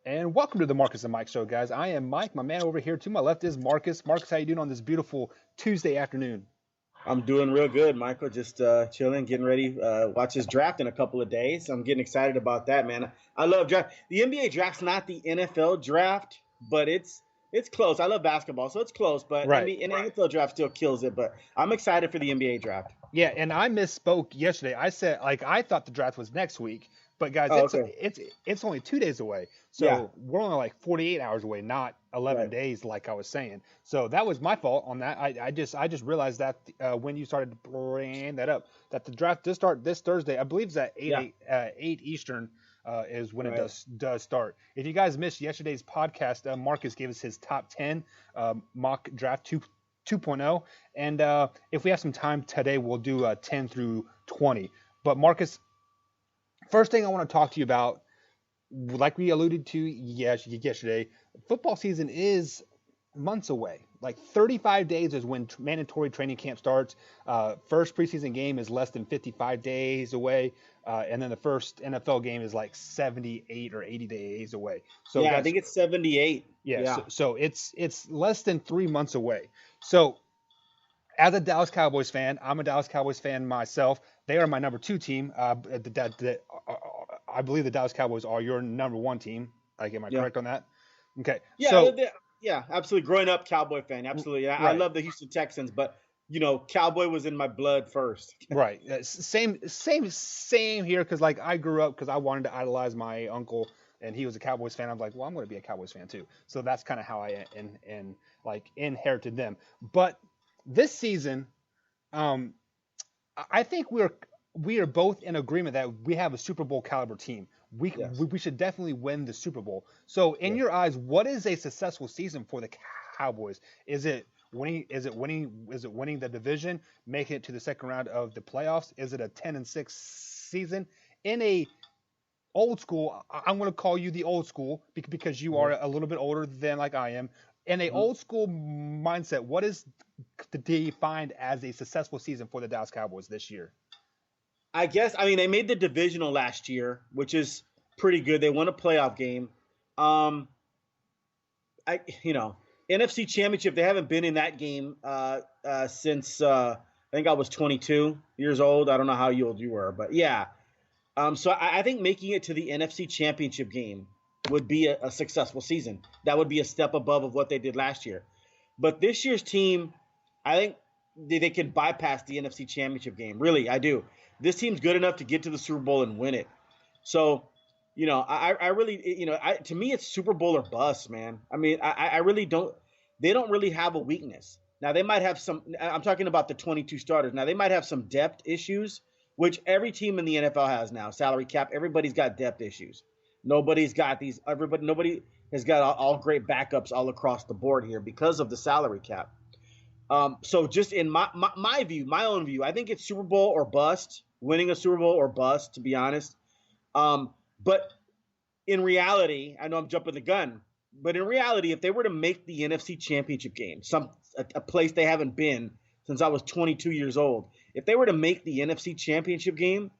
And welcome to the Marcus and Mike Show, guys. I am Mike. My man over here to my left is Marcus. Marcus, how you doing on this beautiful Tuesday afternoon? I'm doing real good, Michael. Just chilling, getting ready. Watch this draft in a couple of days. I'm getting excited about that, man. I love draft. The NBA draft's not the NFL draft, but it's close. I love basketball, so it's close. But Right. NBA, and NFL draft still kills it. But I'm excited for the NBA draft. Yeah, and I misspoke yesterday. I said I thought the draft was next week, but guys, Oh, it's okay. it's only 2 days away. Yeah. So we're only like 48 hours away, not 11 Right. days like I was saying. So that was my fault on that. I just realized that when you started bringing that up, that the draft does start this Thursday. I believe it's at Yeah. 8 Eastern. Is when it Right. does start. If you guys missed yesterday's podcast, Marcus gave us his top 10 mock draft 2.0. And if we have some time today, we'll do 10 through 20. But Marcus, first thing I want to talk to you about, like we alluded to yesterday, football season is months away. Like 35 days is when mandatory training camp starts. First preseason game is less than 55 days away. And then the first NFL game is like 78 or 80 days away. So Yeah. I guys, think it's 78. yeah, Yeah. so it's less than 3 months away. So as a Dallas Cowboys fan, I'm a Dallas Cowboys fan myself. They are my number two team. I believe the Dallas Cowboys are your number one team. Like, am I Yeah. correct on that? Okay, Yeah. so Yeah. Absolutely. Growing up, Cowboy fan. Absolutely. I right, love the Houston Texans, but Cowboy was in my blood first. right, same here. Because like I grew up because I wanted to idolize my uncle, and he was a Cowboys fan. I'm like, well, I'm going to be a Cowboys fan too. So that's kind of how I like inherited them. But this season, um, I think we are both in agreement that we have a Super Bowl caliber team. We Yes. we should definitely win the Super Bowl. So, in Yes. your eyes, what is a successful season for the Cowboys? Is it winning? Is it winning? Is it winning the division, making it to the second round of the playoffs? Is it a 10-6 season in a old school? I'm going to call you the old school because you Mhm. are a little bit older than like I am. In a Mhm. old school mindset, what is defined as a successful season for the Dallas Cowboys this year? I guess I mean they made the divisional last year, which is pretty good. They won a playoff game. Um, I NFC Championship. They haven't been in that game since I think I was 22 years old. I don't know how old you were, but yeah. So I think making it to the NFC Championship game would be a successful season. That would be a step above of what they did last year. But this year's team, I think they can bypass the NFC Championship game. Really, I do. This team's good enough to get to the Super Bowl and win it. So, I really, to me, it's Super Bowl or bust, man. I mean, I really don't. They don't really have a weakness. Now they might have some. I'm talking about the 22 starters. Now they might have some depth issues, which every team in the NFL has now. Salary cap. Everybody's got depth issues. Nobody's got these. Everybody. Nobody has got all great backups all across the board here because of the salary cap. So just in my view, my own view, I think it's Super Bowl or bust. Winning a Super Bowl or bust, to be honest. But in reality, I know I'm jumping the gun, but in reality, if they were to make the NFC Championship game, a place they haven't been since I was 22 years old, if they were to make the NFC Championship game,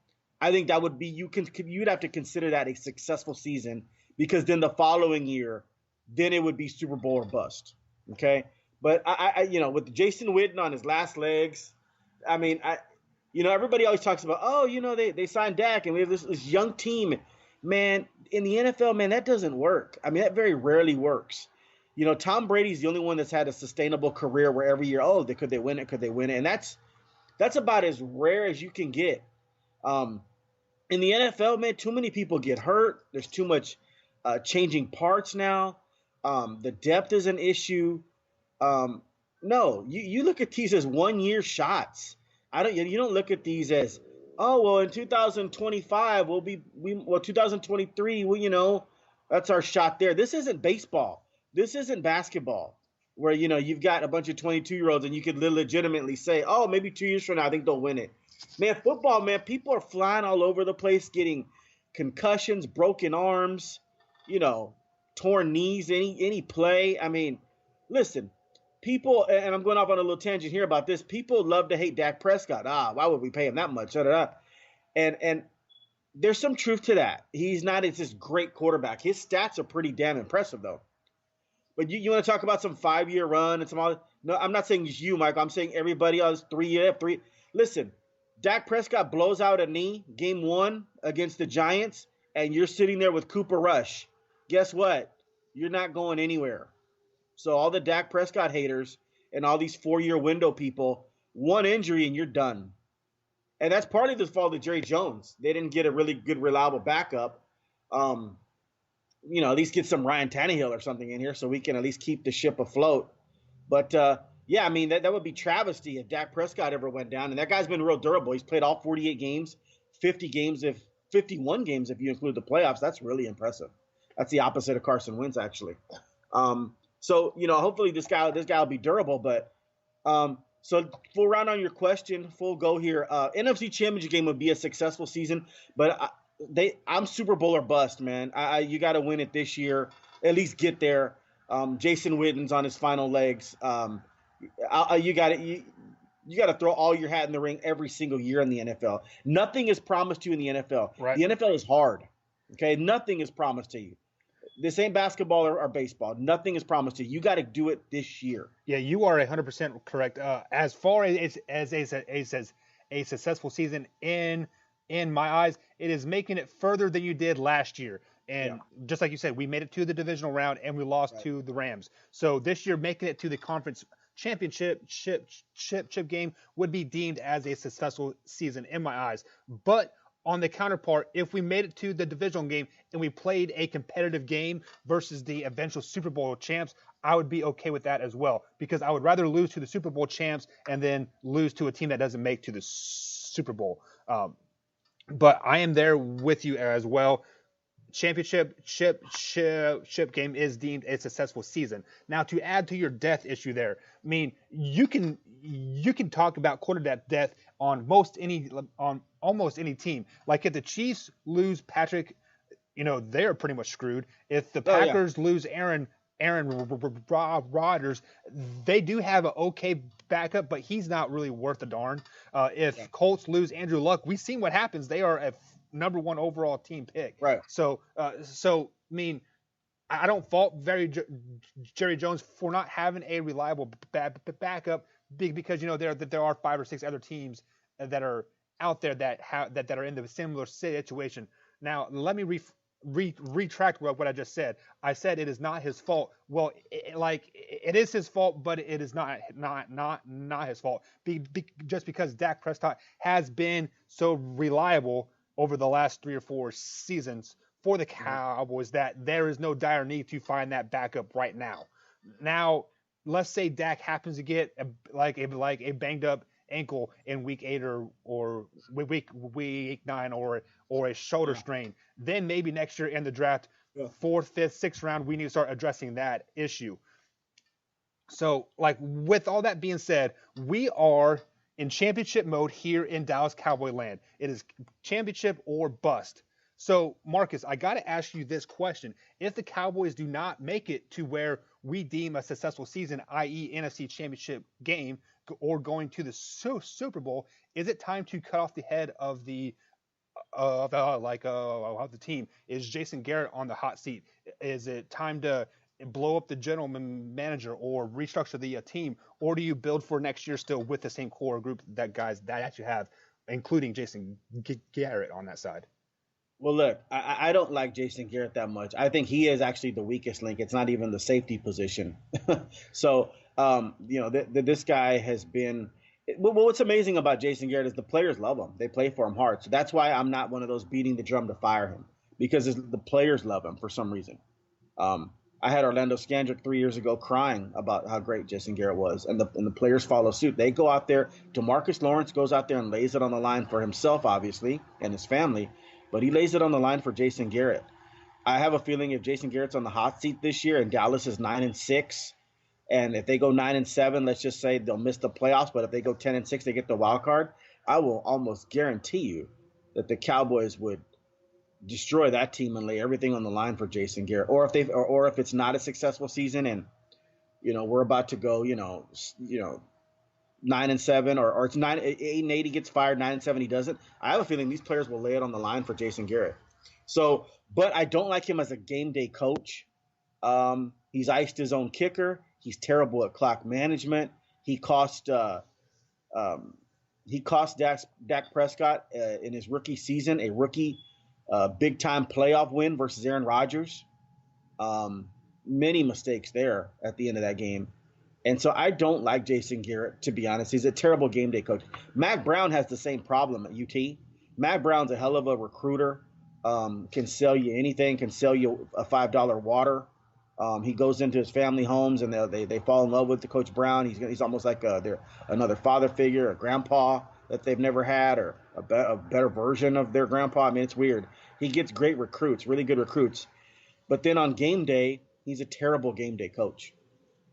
I think that would be you'd have to consider that a successful season because then the following year, then it would be Super Bowl or bust. Okay, but with Jason Witten on his last legs, I mean, everybody always talks about, oh, they signed Dak and we have this young team. Man, in the NFL, man, that doesn't work. I mean, that very rarely works. Tom Brady's the only one that's had a sustainable career where every year, oh, could they win it? Could they win it? And that's about as rare as you can get. Um, in the NFL, man, too many people get hurt. There's too much changing parts now. The depth is an issue. Um, no, you look at these as 1 year shots. I don't. You don't look at these as, oh well, in 2025 2023 that's our shot there. This isn't baseball. This isn't basketball where you've got a bunch of 22-year-olds and you could legitimately say, oh, maybe 2 years from now I think they'll win it. Man, football, man, people are flying all over the place, getting concussions, broken arms, you know, torn knees, any play. I mean, listen, people, and I'm going off on a little tangent here about this. People love to hate Dak Prescott. Why would we pay him that much? Da, da, da. And There's some truth to that. He's not this great quarterback. His stats are pretty damn impressive, though. But you want to talk about some 5-year run and some other? No, I'm not saying just you, Mike. I'm saying everybody else 3 year, three. Listen, Dak Prescott blows out a knee game 1 against the Giants, and you're sitting there with Cooper Rush. Guess what? You're not going anywhere. So all the Dak Prescott haters and all these 4-year window people, one injury and you're done. And that's partly the fault of Jerry Jones. They didn't get a really good, reliable backup. At least get some Ryan Tannehill or something in here so we can at least keep the ship afloat. But, yeah, I mean, that would be travesty if Dak Prescott ever went down. And that guy's been real durable. He's played all 48 games, 51 games if you include the playoffs. That's really impressive. That's the opposite of Carson Wentz, actually. Hopefully this guy will be durable. But so full round on your question, full go here. NFC Championship game would be a successful season, but I'm Super Bowl or bust, man. You got to win it this year, at least get there. Jason Witten's on his final legs. You got to throw all your hat in the ring every single year in the NFL. Nothing is promised to you in the NFL. Right. The NFL is hard. Okay, nothing is promised to you. This ain't basketball or baseball. Nothing is promised to you. You got to do it this year. Yeah, you are 100% correct. As far as a successful season in my eyes, it is making it further than you did last year. And just like you said, we made it to the divisional round and we lost to the Rams. So this year, making it to the conference championship game would be deemed as a successful season in my eyes. But on the counterpart, if we made it to the divisional game and we played a competitive game versus the eventual Super Bowl champs, I would be okay with that as well, because I would rather lose to the Super Bowl champs and then lose to a team that doesn't make to the Super Bowl. But I am there with you as well. Championship game is deemed a successful season. Now, to add to your death issue there, I mean, you can talk about quarterback death on almost any team. Like if the Chiefs lose Patrick, they're pretty much screwed. If the Packers lose Aaron Rodgers, they do have an okay backup, but he's not really worth a darn. If Colts lose Andrew Luck, we've seen what happens. They are a number 1 overall team pick. Right. So I mean, I don't fault Jerry Jones for not having a reliable backup, because there are 5 or 6 other teams that are out there that are in the similar situation. Now, let me retract what I just said. I said it is not his fault. Well, it is his fault, but it is not his fault. Just because Dak Prescott has been so reliable over the last 3 or 4 seasons for the Cowboys that there is no dire need to find that backup right now. Now, let's say Dak happens to get a banged up ankle in week 8 or week 9 or a shoulder strain. Then maybe next year in the draft, 4th, 5th, 6th round, we need to start addressing that issue. So, with all that being said, we are in championship mode here in Dallas Cowboy land. It is championship or bust. So, Marcus, I got to ask you this question. If the Cowboys do not make it to where we deem a successful season, i.e. NFC Championship game, or going to the Super Bowl, is it time to cut off the head of the team? Is Jason Garrett on the hot seat? Is it time to blow up the general manager or restructure the team? Or do you build for next year still with the same core group that you have, including Jason Garrett on that side? Well, look, I don't like Jason Garrett that much. I think he is actually the weakest link. It's not even the safety position. So, this guy has been – what's amazing about Jason Garrett is the players love him. They play for him hard. So that's why I'm not one of those beating the drum to fire him, because the players love him for some reason. I had Orlando Scandrick 3 years ago crying about how great Jason Garrett was, and the players follow suit. They go out there. DeMarcus Lawrence goes out there and lays it on the line for himself, obviously, and his family, but he lays it on the line for Jason Garrett. I have a feeling if Jason Garrett's on the hot seat this year and Dallas is 9-6, and if they go 9-7, let's just say they'll miss the playoffs, but if they go 10-6, they get the wild card, I will almost guarantee you that the Cowboys would destroy that team and lay everything on the line for Jason Garrett. Or if it's not a successful season and we're about to go 9-7, or it's 8-8 he gets fired, 9-7 he doesn't. I have a feeling these players will lay it on the line for Jason Garrett. So, but I don't like him as a game day coach. He's iced his own kicker. He's terrible at clock management. He cost Dak Prescott in his rookie season a rookie big time playoff win versus Aaron Rodgers. Many mistakes there at the end of that game. And so I don't like Jason Garrett, to be honest. He's a terrible game day coach. Mac Brown has the same problem at UT. Mac Brown's a hell of a recruiter. Can sell you anything, can sell you a $5 water. He goes into his family homes and they fall in love with the Coach Brown. He's almost like another father figure, a grandpa that they've never had, or a better version of their grandpa. I mean, it's weird. He gets great recruits, really good recruits. But then on game day, he's a terrible game day coach.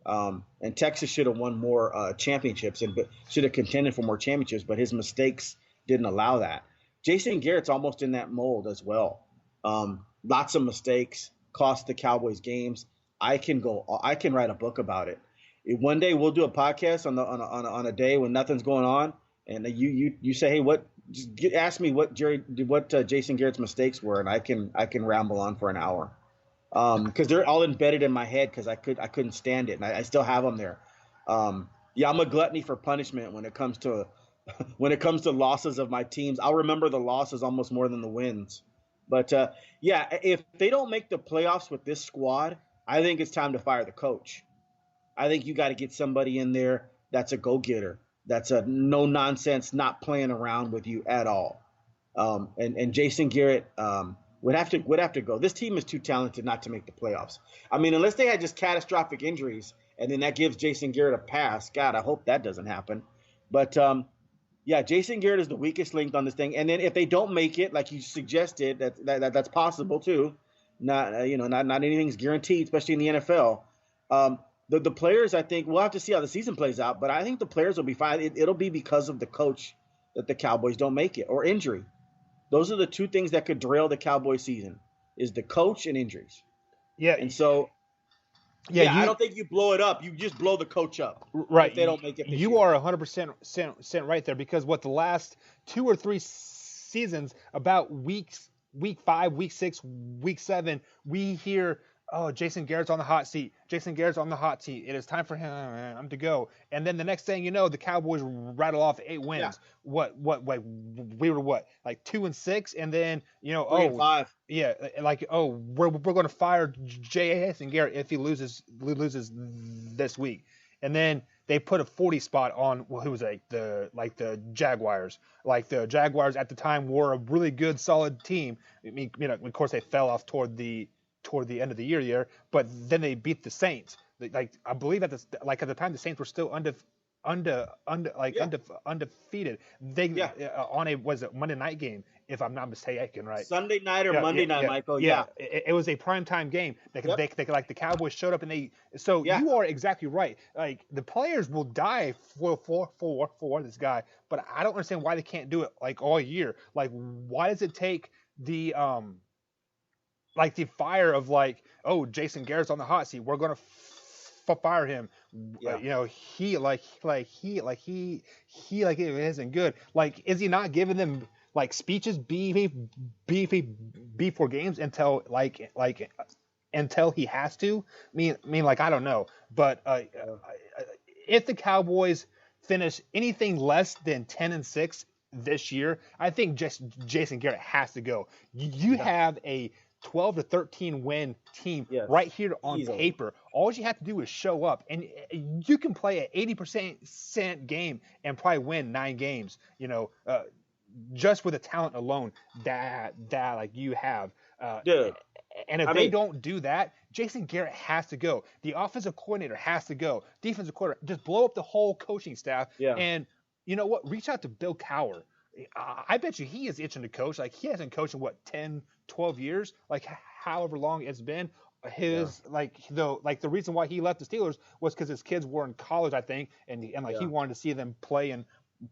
And Texas should have won more championships and should have contended for more championships, but his mistakes didn't allow that. Jason Garrett's almost in that mold as well. Lots of mistakes, cost the Cowboys games. I can write a book about it. One day we'll do a podcast on a day when nothing's going on, and you say, hey, ask me what Jason Garrett's mistakes were, and I can ramble on for an hour. Because they're all embedded in my head because I couldn't stand it, and I still have them there. Yeah, I'm a gluttony for punishment when it comes to losses of my teams. I'll remember the losses almost more than the wins. But yeah, if they don't make the playoffs with this squad, I think it's time to fire the coach. I think you got to get somebody in there that's a go-getter, that's a no nonsense, not playing around with you at all. And Jason Garrett would have to go. This team is too talented not to make the playoffs. I mean, unless they had just catastrophic injuries, and then that gives Jason Garrett a pass. God, I hope that doesn't happen. But yeah, Jason Garrett is the weakest link on this thing. And then if they don't make it, like you suggested, that's possible too. Not anything's guaranteed, especially in the NFL. The players, I think, we'll have to see how the season plays out. But I think the players will be fine. It'll be because of the coach that the Cowboys don't make it, or injury. Those are the two things that could derail the Cowboys season: is the coach and injuries. Yeah, and so. Yeah, I don't think you blow it up. You just blow the coach up. Right. If they don't make it this you year. are 100% right there, because the last 2 or 3 seasons, about week 5, week 6, week 7, we hear, oh, Jason Garrett's on the hot seat. Jason Garrett's on the hot seat. It is time for him to go. And then the next thing you know, the Cowboys rattle off 8 wins. Yeah. We were like 2-6, and then 3-5. Yeah, like, we're going to fire Jason Garrett if he loses this week, and then they put a 40 spot on who was the Jaguars. Like, the Jaguars at the time were a really good, solid team. I mean, of course they fell off toward the end of the year, but then they beat the Saints. Like, I believe at the time the Saints were still undefeated. They on a Monday night game, if I'm not mistaken, right? Sunday night or Monday night, Michael. Yeah. It was a primetime game. They the Cowboys showed up, and you are exactly right. Like, the players will die for this guy, but I don't understand why they can't do it like all year. Like, why does it take the the fire of Jason Garrett's on the hot seat, we're gonna fire him? He it isn't good. Like, is he not giving them speeches before games until until he has to? I mean, I don't know, but if the Cowboys finish anything less than 10-6 this year, I think just Jason Garrett has to go. You have a 12-13 win team right here on paper. All you have to do is show up, and you can play an 80% game and probably win 9 games. Just with the talent alone that you have. And if they don't do that, Jason Garrett has to go. The offensive coordinator has to go. Defensive coordinator, just blow up the whole coaching staff. Yeah. And you know what? Reach out to Bill Cowher. I bet you he is itching to coach. Like, he hasn't coached in 10, 12 years, however long it's been. The reason why he left the Steelers was because his kids were in college, I think, and he wanted to see them play and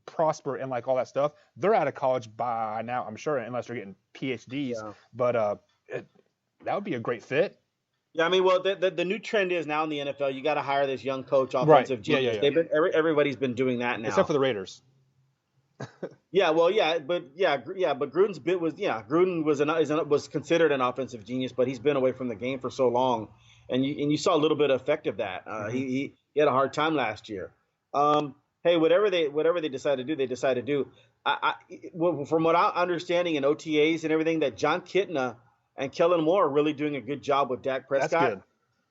prosper and all that stuff. They're out of college by now, I'm sure, unless they're getting PhDs. Yeah. But that would be a great fit. Yeah, I mean, well, the new trend is now in the NFL, you got to hire this young coach, Right. offensive Yeah. Yeah. genius. Yeah. Everybody's been doing that Except now. for the Raiders. Yeah, well, but Gruden's bit was Gruden was considered an offensive genius, but he's been away from the game for so long, and you saw a little bit of effect of that. Mm-hmm. He had a hard time last year. Hey, whatever they decide to do, they decide to do. From what I'm understanding in OTAs and everything, that John Kitna and Kellen Moore are really doing a good job with Dak That's Prescott. good.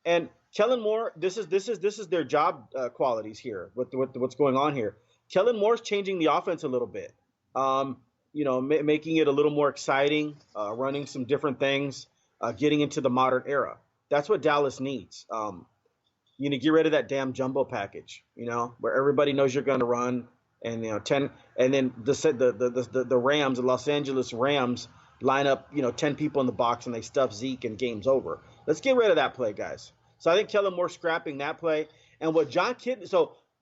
And Kellen Moore, this is their job qualities here. What's going on here? Kellen Moore's changing the offense a little bit. Um, making it a little more exciting, running some different things, getting into the modern era. That's what Dallas needs. Get rid of that damn jumbo package. Where everybody knows you're going to run, and 10, and then the Rams, the Los Angeles Rams, line up 10 people in the box and they stuff Zeke and game's over. Let's get rid of that play, guys. So I think Kellen Moore's scrapping that play, and what John Kitna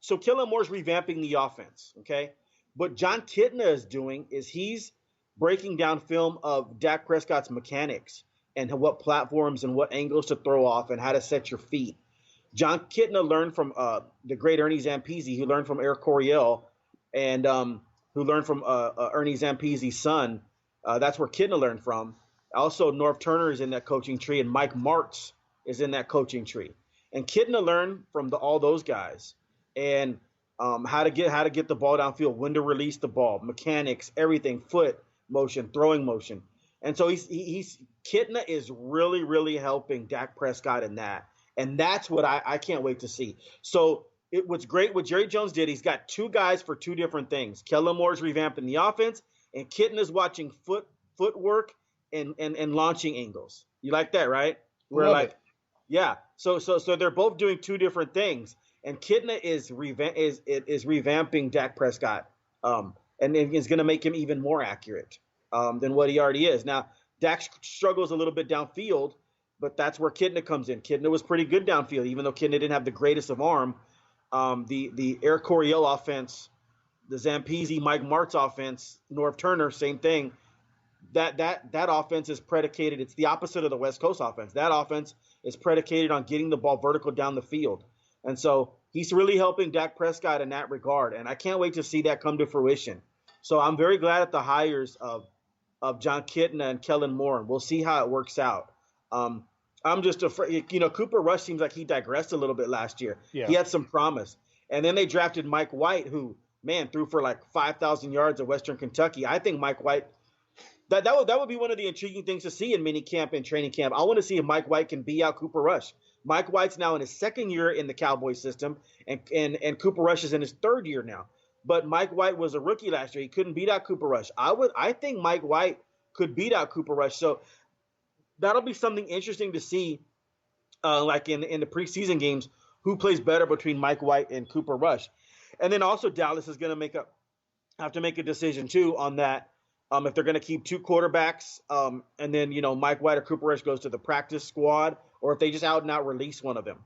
so Kellen Moore's revamping the offense. Okay, what John Kitna is doing is he's breaking down film of Dak Prescott's mechanics and what platforms and what angles to throw off and how to set your feet. John Kitna learned from the great Ernie Zampese, who learned from Eric Coryell, and who learned from Ernie Zampese's son. That's where Kitna learned from. Also, Norv Turner is in that coaching tree, and Mike Martz is in that coaching tree. And Kitna learned from all those guys, and how to get the ball downfield, when to release the ball, mechanics, everything, foot motion, throwing motion. And so he's Kitna is really, really helping Dak Prescott in that. And that's what I can't wait to see. So what's great, what Jerry Jones did, he's got two guys for two different things. Kellen Moore's revamping the offense, and Kitna's watching footwork and launching angles. You like that, right? We're Love like, it. yeah. So they're both doing two different things. And Kitna is revamping Dak Prescott, and is going to make him even more accurate than what he already is. Now, Dak struggles a little bit downfield, but that's where Kitna comes in. Kitna was pretty good downfield, even though Kitna didn't have the greatest of arm. The Eric Coryell offense, the Zampese, Mike Martz offense, Norv Turner, same thing. That offense is predicated. It's the opposite of the West Coast offense. That offense is predicated on getting the ball vertical down the field. And so he's really helping Dak Prescott in that regard. And I can't wait to see that come to fruition. So I'm very glad at the hires of John Kitna and Kellen Moore. And we'll see how it works out. I'm just afraid, Cooper Rush seems like he digressed a little bit last year. Yeah. He had some promise. And then they drafted Mike White, who, man, threw for like 5,000 yards at Western Kentucky. I think Mike White, that would be one of the intriguing things to see in mini camp and training camp. I want to see if Mike White can beat out Cooper Rush. Mike White's now in his second year in the Cowboys system, and Cooper Rush is in his third year now. But Mike White was a rookie last year. He couldn't beat out Cooper Rush. I think Mike White could beat out Cooper Rush. So that'll be something interesting to see, like in the preseason games, who plays better between Mike White and Cooper Rush. And then also Dallas is going to have to make a decision too on that. If they're going to keep two quarterbacks, and then Mike White or Cooper Rush goes to the practice squad, or if they just out and out release one of them.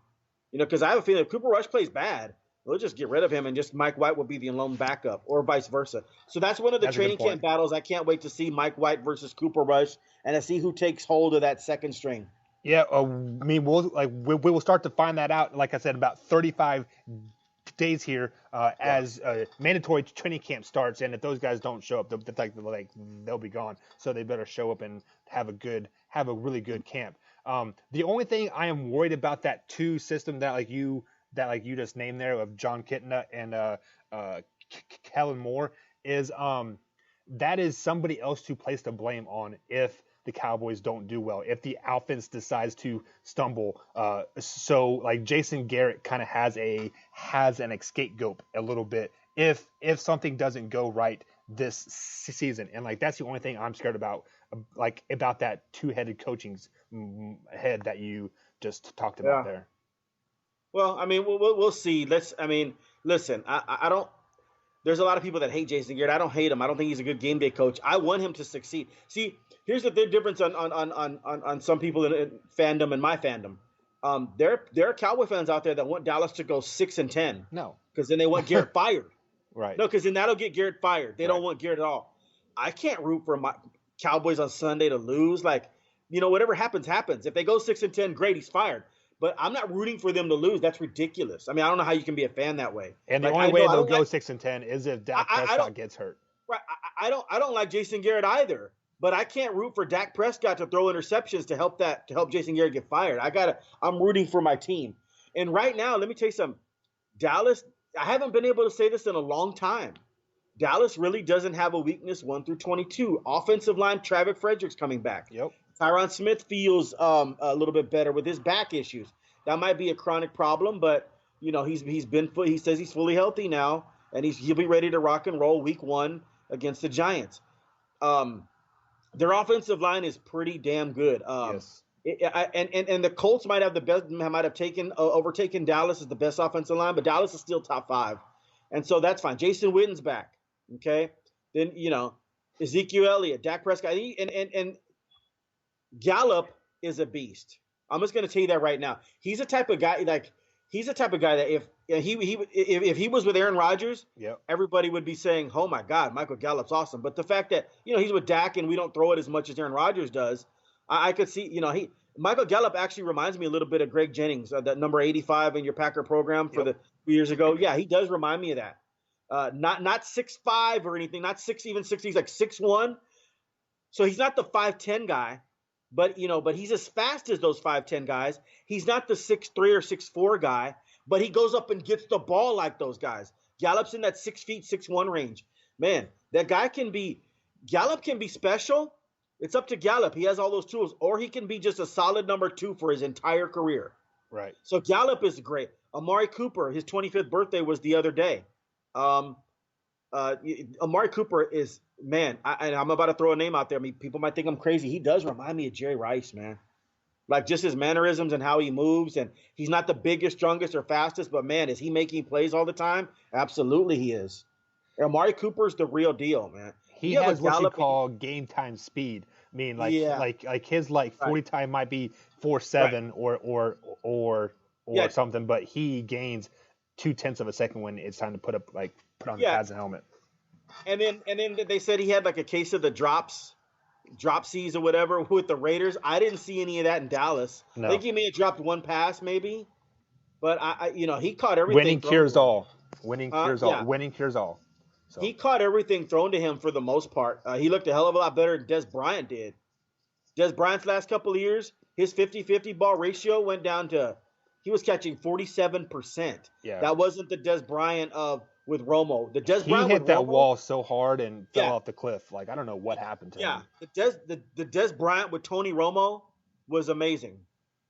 Because I have a feeling if Cooper Rush plays bad, they'll just get rid of him and just Mike White will be the lone backup, or vice versa. So that's one of the training camp battles. I can't wait to see Mike White versus Cooper Rush, and to see who takes hold of that second string. Yeah, we will start to find that out. Like I said, about 35 days here as mandatory training camp starts, and if those guys don't show up, they'll be gone. So they better show up and have a really good camp. The only thing I am worried about that two system that you just named there of John Kitna and Kellen Moore is that is somebody else to place the blame on if the Cowboys don't do well, if the offense decides to stumble. So like Jason Garrett kind of has an scapegoat a little bit if something doesn't go right this season. And like that's the only thing I'm scared about that two-headed coaching's head that you just talked about there. Well, I mean, we'll see. Listen, I don't. There's a lot of people that hate Jason Garrett. I don't hate him. I don't think he's a good game day coach. I want him to succeed. See, here's the difference on some people in fandom and my fandom. There are Cowboy fans out there that want Dallas to go 6-10. No, because then they want Garrett fired. Right. No, because then that'll get Garrett fired. They don't want Garrett at all. I can't root for my Cowboys on Sunday to lose. Like, whatever happens, happens. If they go 6-10, great, he's fired. But I'm not rooting for them to lose. That's ridiculous. I mean, I don't know how you can be a fan that way. And the Like, only way they'll go 6-10 is if Dak Prescott gets hurt. Right. I don't like Jason Garrett either. But I can't root for Dak Prescott to throw interceptions to help Jason Garrett get fired. I'm rooting for my team. And right now, let me tell you something. Dallas, I haven't been able to say this in a long time. Dallas really doesn't have a weakness 1 through 22. Offensive line, Travis Frederick's coming back. Yep. Tyron Smith feels a little bit better with his back issues. That might be a chronic problem, but he says he's fully healthy now, and he'll be ready to rock and roll week 1 against the Giants. Their offensive line is pretty damn good. Yes. And the Colts might have overtaken Dallas as the best offensive line, but Dallas is still top 5, and so that's fine. Jason Witten's back. Okay, then Ezekiel Elliott, Dak Prescott, and Gallup is a beast. I'm just going to tell you that right now. He's the type of guy that if he was with Aaron Rodgers, yep, everybody would be saying, "Oh my God, Michael Gallup's awesome." But the fact that he's with Dak and we don't throw it as much as Aaron Rodgers does, I could see Michael Gallup actually reminds me a little bit of Greg Jennings, that number 85 in your Packer program for the 2 years ago. Yeah, he does remind me of that. Not 6'5" or anything, not 6 even 6. He's like 6'1". So he's not the 5'10" guy, but he's as fast as those 5'10" guys. He's not the 6'3" or 6'4" guy, but he goes up and gets the ball like those guys. Gallup's in that 6 feet 6'1" range. Man, Gallup can be special. It's up to Gallup. He has all those tools, or he can be just a solid number 2 for his entire career. Right. So Gallup is great. Amari Cooper, his 25th birthday was the other day. Amari Cooper is, man, I'm about to throw a name out there. I mean, people might think I'm crazy. He does remind me of Jerry Rice, man. Like just his mannerisms and how he moves. And he's not the biggest, strongest, or fastest, but man, is he making plays all the time? Absolutely he is. Amari Cooper's the real deal, man. He has what you call game time speed. I mean, like his 40 time might be 4.7 or something, but he gains 0.2 of a second when it's time to put on the pads and helmet. And then they said he had like a case of the dropsies or whatever with the Raiders. I didn't see any of that in Dallas. No. I think he may have dropped one pass maybe, but he caught everything. Winning cures all. Winning cures all. So. He caught everything thrown to him for the most part. He looked a hell of a lot better than Des Bryant did. Des Bryant's last couple of years, his 50-50 ball ratio went down to he was catching 47%. Yeah. That wasn't the Des Bryant with Romo. The Des Bryant hit that wall so hard and fell off the cliff. Like I don't know what happened to him. Yeah. The Des Bryant with Tony Romo was amazing.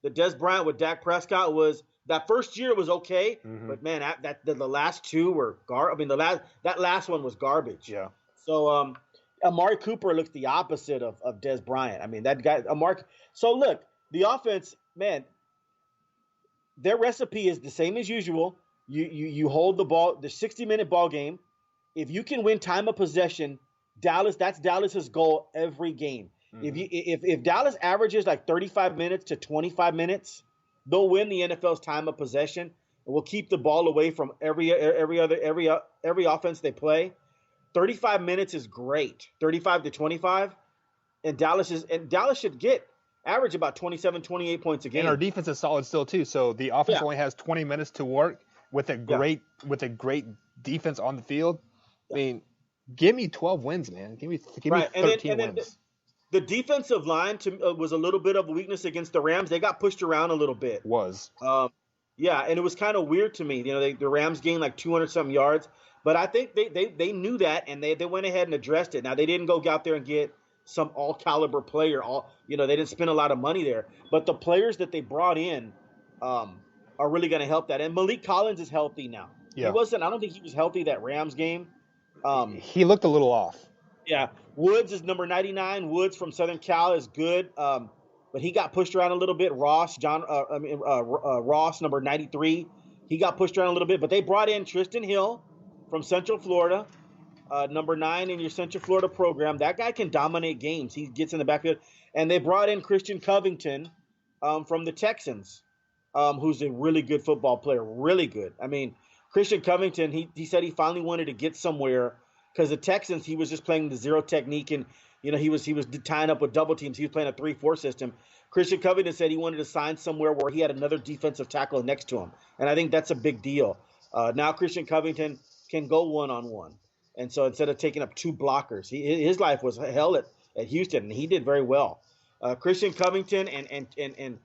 The Des Bryant with Dak Prescott was that first year was okay, but man, the last two were I mean, that last one was garbage. Yeah. So Amari Cooper looks the opposite of Des Bryant. I mean, that guy Amari. So look, the offense, man, their recipe is the same as usual. You hold the ball, the 60-minute ball game. If you can win time of possession, that's Dallas's goal every game. If Dallas averages like 35 minutes to 25 minutes, they'll win the NFL's time of possession, and will keep the ball away from every offense they play. 35 minutes is great. 35 to 25, and Dallas should average about 27, 28 points a game. And our defense is solid still too. So the offense only has 20 minutes to work with a great defense on the field. I mean, give me 12 wins, man. Give me 13 wins. The defensive line was a little bit of a weakness against the Rams. They got pushed around a little bit. And it was kind of weird to me. The Rams gained like 200-something yards, but I think they knew that, and they went ahead and addressed it. Now, they didn't go out there and get some all-caliber player. They didn't spend a lot of money there. But the players that they brought in are really going to help that. And Malik Collins is healthy now. Yeah. I don't think he was healthy that Rams game. He looked a little off. Yeah. Woods is number 99. Woods from Southern Cal is good, but he got pushed around a little bit. Ross, number 93, he got pushed around a little bit. But they brought in Tristan Hill from Central Florida, number 9 in your Central Florida program. That guy can dominate games. He gets in the backfield. And they brought in Christian Covington from the Texans, who's a really good football player, really good. I mean, Christian Covington, he said he finally wanted to get somewhere. Because the Texans, he was just playing the zero technique, and he was tying up with double teams. He was playing a 3-4 system. Christian Covington said he wanted to sign somewhere where he had another defensive tackle next to him, and I think that's a big deal. Now Christian Covington can go one-on-one, and so instead of taking up 2 blockers, his life was hell at Houston, and he did very well. Christian Covington and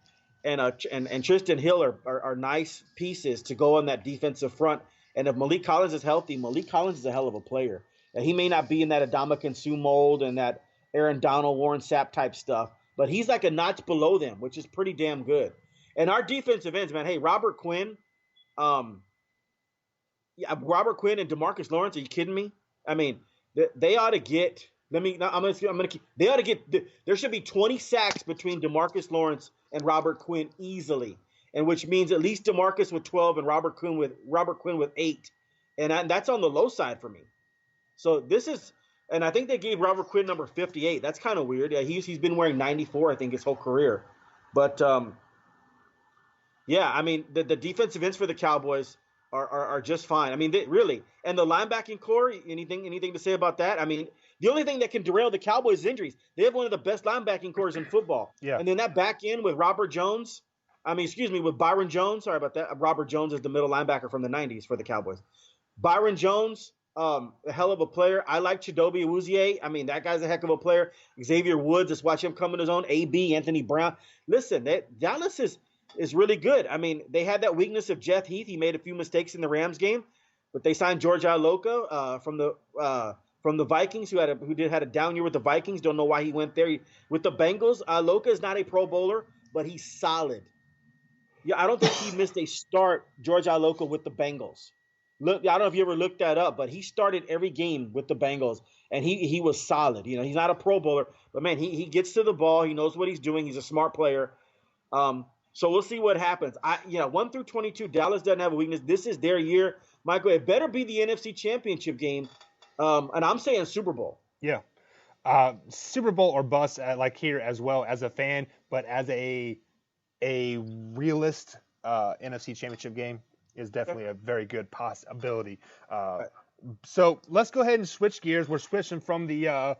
Tristan Hill are nice pieces to go on that defensive front. And if Malik Collins is healthy, Malik Collins is a hell of a player. And he may not be in that Adama Sue mold and that Aaron Donald, Warren Sapp type stuff, but he's like a notch below them, which is pretty damn good. And our defensive ends, man, hey, Robert Quinn and DeMarcus Lawrence, are you kidding me? I mean, they ought to get. They ought to get. There should be 20 sacks between DeMarcus Lawrence and Robert Quinn easily, and which means at least DeMarcus with 12 and Robert Quinn with 8, and that's on the low side for me. So this is, and I think they gave Robert Quinn number 58. That's kind of weird. Yeah, he's been wearing 94, I think, his whole career. But yeah, I mean the defensive ends for the Cowboys are just fine. I mean, they really, and the linebacking core. Anything to say about that? I mean, the only thing that can derail the Cowboys is injuries. They have one of the best linebacking cores in football. Yeah. And then that back end with with Byron Jones. Sorry about that. Robert Jones is the middle linebacker from the 90s for the Cowboys. Byron Jones, a hell of a player. I like Chidobe Awuzie. I mean, that guy's a heck of a player. Xavier Woods, let's watch him come in his own. AB, Anthony Brown. Listen, Dallas is really good. I mean, they had that weakness of Jeff Heath. He made a few mistakes in the Rams game, but they signed George Iloka from the Vikings, who had a down year with the Vikings. Don't know why he went there. With the Bengals, Iloka is not a Pro Bowler, but he's solid. Yeah, I don't think he missed a start, George Iloka, with the Bengals. Look, I don't know if you ever looked that up, but he started every game with the Bengals, and he was solid. He's not a Pro Bowler, but man, he gets to the ball. He knows what he's doing. He's a smart player. So we'll see what happens. 1 through 22, Dallas doesn't have a weakness. This is their year, Michael. It better be the NFC Championship game, and I'm saying Super Bowl. Yeah, Super Bowl or bust, like here as well as a fan, but as a realist, NFC Championship game is definitely a very good possibility. So let's go ahead and switch gears. We're switching from the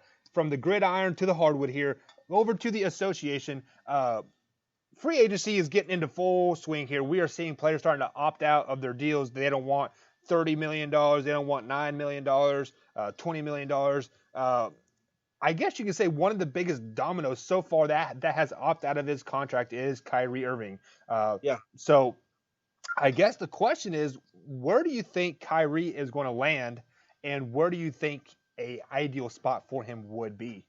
gridiron to the hardwood here, over to the association. Free agency is getting into full swing here. We are seeing players starting to opt out of their deals. They don't want $30 million. They don't want $9 million, $20 million. I guess you can say one of the biggest dominoes so far that has opted out of his contract is Kyrie Irving. So I guess the question is, where do you think Kyrie is going to land, and where do you think a ideal spot for him would be?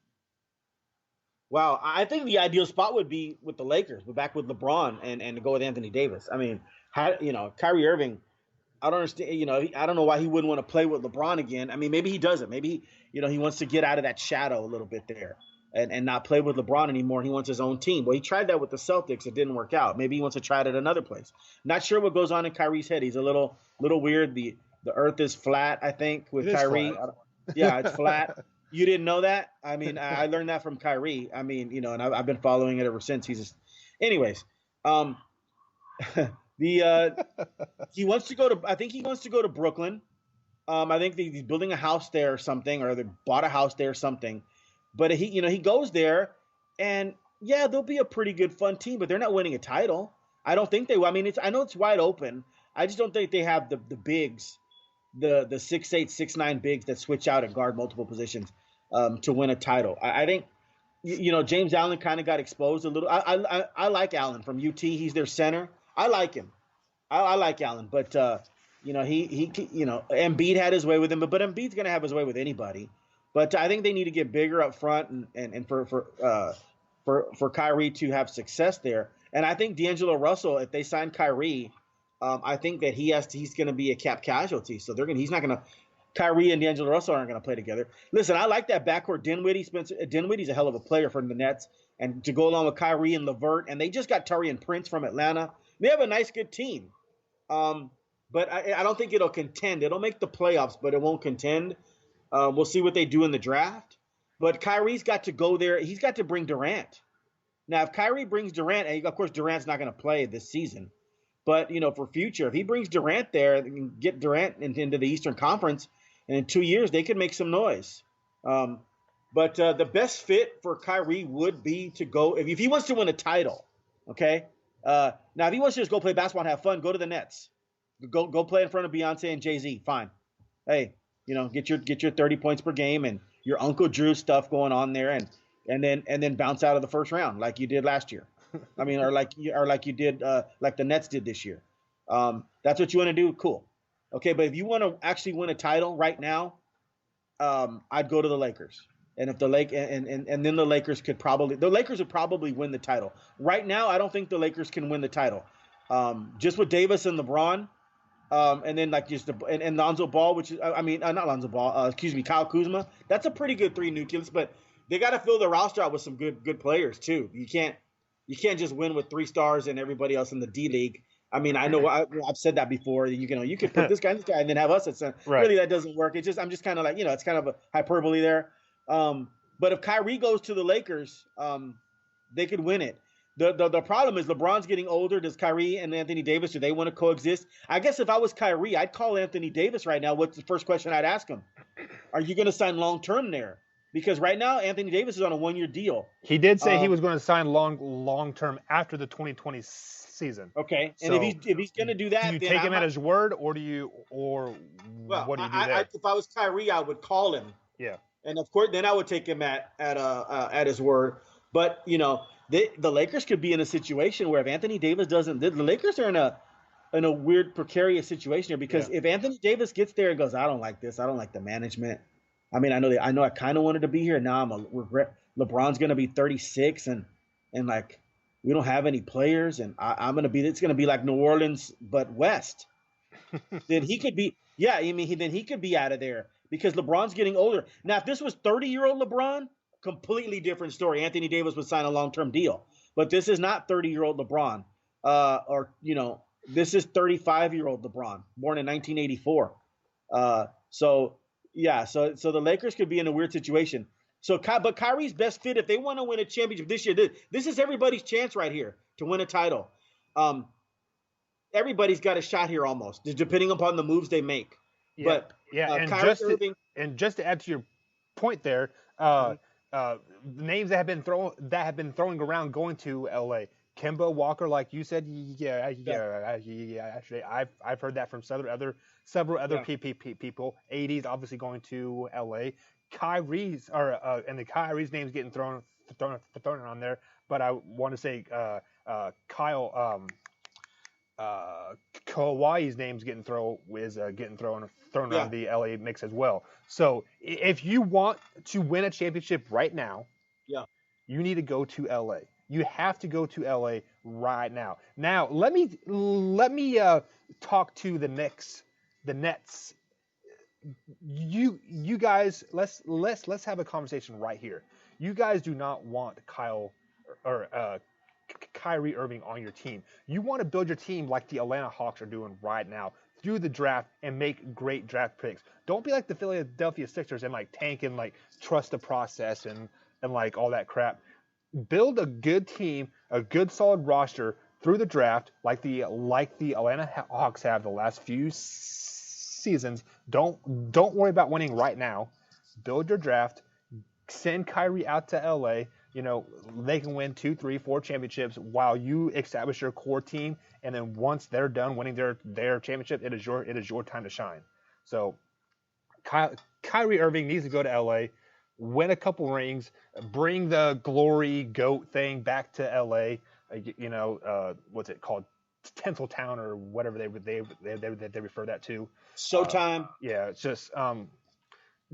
Wow, I think the ideal spot would be with the Lakers, but back with LeBron and to go with Anthony Davis. I mean, Kyrie Irving, I don't understand. I don't know why he wouldn't want to play with LeBron again. I mean, maybe he doesn't. Maybe he wants to get out of that shadow a little bit there and not play with LeBron anymore. He wants his own team. Well, he tried that with the Celtics. It didn't work out. Maybe he wants to try it at another place. Not sure what goes on in Kyrie's head. He's a little weird. The earth is flat, I think, with Kyrie. Yeah, it's flat. You didn't know that? I mean, I learned that from Kyrie. I mean, and I've been following it ever since. Anyways, he wants to go to. I think he wants to go to Brooklyn. I think he's building a house there or something, or they bought a house there or something. But he goes there, and yeah, they'll be a pretty good, fun team. But they're not winning a title. I don't think they will. I mean, I know it's wide open. I just don't think they have the bigs, the 6'8", 6'9" bigs that switch out and guard multiple positions to win a title. I think James Allen kind of got exposed a little. I like Allen from UT. He's their center. I like him. I like Allen, but Embiid had his way with him, but Embiid's gonna have his way with anybody. But I think they need to get bigger up front and for Kyrie to have success there. And I think D'Angelo Russell, if they sign Kyrie, I think that he's going to be a cap casualty. So Kyrie and D'Angelo Russell aren't going to play together. Listen, I like that backcourt. Dinwiddie's a hell of a player for the Nets, and to go along with Kyrie and LeVert, and they just got Taurean Prince from Atlanta. They have a nice, good team. But I don't think it'll contend. It'll make the playoffs, but it won't contend. We'll see what they do in the draft. But Kyrie's got to go there. He's got to bring Durant. Now, if Kyrie brings Durant, and of course Durant's not going to play this season, but for future, if he brings Durant there and get Durant into the Eastern Conference, and in 2 years they could make some noise. But the best fit for Kyrie would be to go if he wants to win a title. Okay. Now, if he wants to just go play basketball and have fun, go to the Nets. Go play in front of Beyonce and Jay-Z. Fine. Hey, get your 30 points per game and your Uncle Drew stuff going on there, and then bounce out of the first round like you did last year. I mean, or like you did like the Nets did this year. That's what you want to do. Cool. Okay, but if you want to actually win a title right now, I'd go to the Lakers. And if and then the Lakers would probably win the title. Right now, I don't think the Lakers can win the title. Just with Davis and LeBron, and then like just and Lonzo Ball, which is not Lonzo Ball, Kyle Kuzma. That's a pretty good three nucleus, but they got to fill the roster out with some good players too. You can't just win with 3 stars and everybody else in the D League. I mean, I know I've said that before. You could put this guy and then have us at center. Right. Really, that doesn't work. I'm just kind of like, it's kind of a hyperbole there. But if Kyrie goes to the Lakers, they could win it. The problem is LeBron's getting older. Does Kyrie and Anthony Davis, do they want to coexist? I guess if I was Kyrie, I'd call Anthony Davis right now. What's the first question I'd ask him? Are you going to sign long-term there? Because right now, Anthony Davis is on a 1-year deal. He did say he was going to sign long-term after the 2020 season. Okay, and so if he's going to do that, do you take him at his word, or what do you do there? If I was Kyrie, I would call him. Yeah. And of course, then I would take him at his word. But the Lakers could be in a situation where if Anthony Davis doesn't, the Lakers are in a weird precarious situation here because if Anthony Davis gets there and goes, I don't like this, I don't like the management. I mean, I know I kind of wanted to be here. Now I'm a regret. LeBron's going to be 36 and like we don't have any players, and it's going to be like New Orleans but West. Then he could be then he could be out of there. Because LeBron's getting older. Now, if this was 30-year-old LeBron, completely different story. Anthony Davis would sign a long-term deal. But this is not 30-year-old LeBron. This is 35-year-old LeBron, born in 1984. So the Lakers could be in a weird situation. But Kyrie's best fit, if they want to win a championship this year, this is everybody's chance right here to win a title. Everybody's got a shot here almost, depending upon the moves they make. Yeah. But and just to add to your point there, names that have been throwing around going to LA. Kemba Walker, like you said, actually, I've heard that from several other people. AD's obviously going to LA. Kyrie's name's getting thrown on there, but I want to say Kawhi's name's getting thrown around the LA mix as well. So if you want to win a championship right now, you need to go to LA. You have to go to LA right now. Now let me talk to the Knicks, the Nets. You guys, let's have a conversation right here. You guys do not want Kyrie Irving on your team. You want to build your team like the Atlanta Hawks are doing right now through the draft and make great draft picks. Don't be like the Philadelphia Sixers and like tank and like trust the process and like all that crap. Build a good team, a good solid roster through the draft like the Atlanta Hawks have the last few seasons. Don't worry about winning right now. Build your draft. Send Kyrie out to LA. They can win 2, 3, 4 championships while you establish your core team. And then once they're done winning their championship, it is your time to shine. So Kyrie Irving needs to go to LA, win a couple rings, bring the glory GOAT thing back to LA. What's it called? Tinseltown or whatever they refer that to. Showtime. It's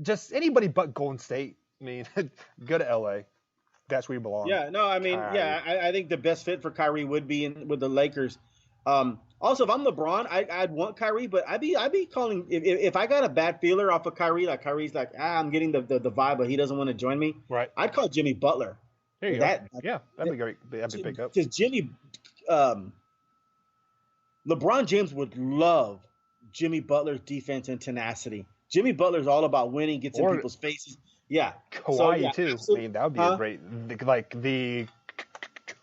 just anybody but Golden State. I mean, go to LA. That's where you belong. Yeah, no, I mean, I think the best fit for Kyrie would be with the Lakers. Also, if I'm LeBron, I'd want Kyrie, but I'd be calling if I got a bad feeler off of Kyrie, like Kyrie's like, I'm getting the vibe, but he doesn't want to join me. Right. I'd call Jimmy Butler. There you go. That'd be great. That'd be big up. Because LeBron James would love Jimmy Butler's defense and tenacity. Jimmy Butler's all about winning, gets in people's faces. Yeah. Kawhi too. Absolutely. I mean, that would be a great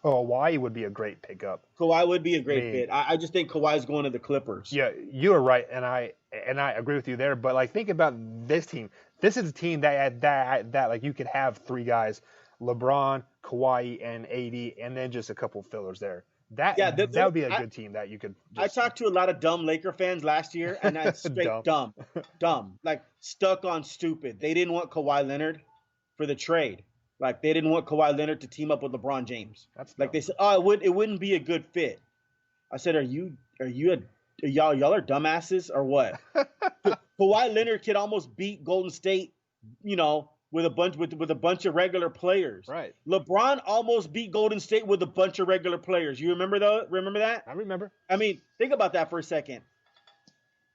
Kawhi would be a great pickup. Kawhi would be a great fit. I just think Kawhi's going to the Clippers. Yeah, you are right, and I agree with you there. But think about this team. This is a team that like you could have three guys, LeBron, Kawhi, and AD, and then just a couple fillers there. That Yeah, that would be a good team that you could I just talked to a lot of dumb Laker fans last year, and that's straight dump. dumb, like stuck on stupid. They didn't want Kawhi Leonard for the trade. Like they didn't want Kawhi Leonard to team up with LeBron James. That's Like dumb. they said, oh, it wouldn't be a good fit. I said, are y'all are dumbasses or what? Kawhi Leonard could almost beat Golden State, with a bunch of regular players. Right. LeBron almost beat Golden State with a bunch of regular players. You remember that? I remember. I mean, think about that for a second.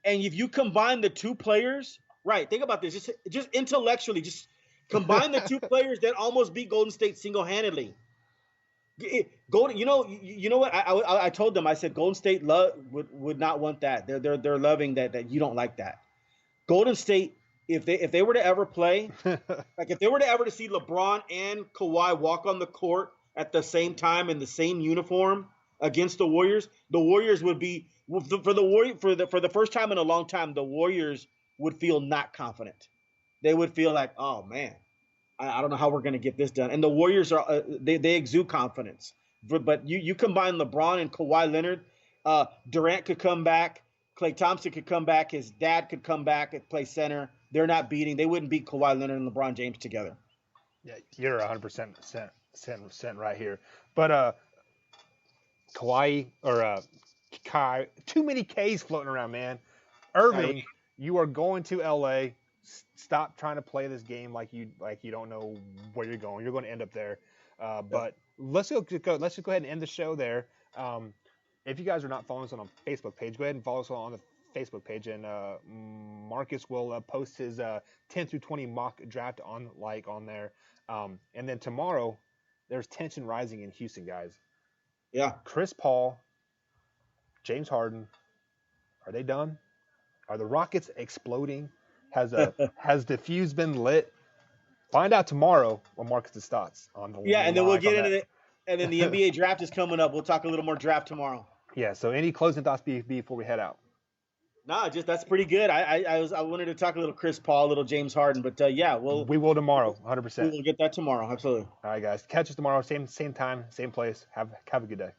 And if you combine the two players, right? Think about this. Just intellectually, just combine the two players that almost beat Golden State single-handedly. Golden, you know what? I told them. I said Golden State would not want that. They're loving that you don't like that. Golden State, if they were to ever play, like if they were to ever to see LeBron and Kawhi walk on the court at the same time in the same uniform against the Warriors would be for the first time in a long time. The Warriors would feel not confident. They would feel like, oh man, I don't know how we're going to get this done. And the Warriors are they exude confidence. But you combine LeBron and Kawhi Leonard, Durant could come back, Klay Thompson could come back, his dad could come back and play center. They wouldn't beat Kawhi Leonard and LeBron James together. Yeah, you're 100% right here. But Kawhi or Kai, too many K's floating around, man. Irving, you are going to LA. Stop trying to play this game like you don't know where you're going. You're going to end up there. But let's just go ahead and end the show there. If you guys are not following us on our Facebook page, go ahead and follow us on the Facebook page, and Marcus will post his 10 through 20 mock draft on there. And then tomorrow, there's tension rising in Houston, guys. Yeah. Chris Paul, James Harden, are they done? Are the Rockets exploding? Has the fuse been lit? Find out tomorrow on Marcus' thoughts on the and then we'll get into it. And then the NBA draft is coming up. We'll talk a little more draft tomorrow. Yeah. So any closing thoughts before we head out? No, just that's pretty good. I wanted to talk a little Chris Paul, a little James Harden, but we will tomorrow, 100%. We will get that tomorrow. Absolutely. All right, guys. Catch us tomorrow, same time, same place. Have a good day.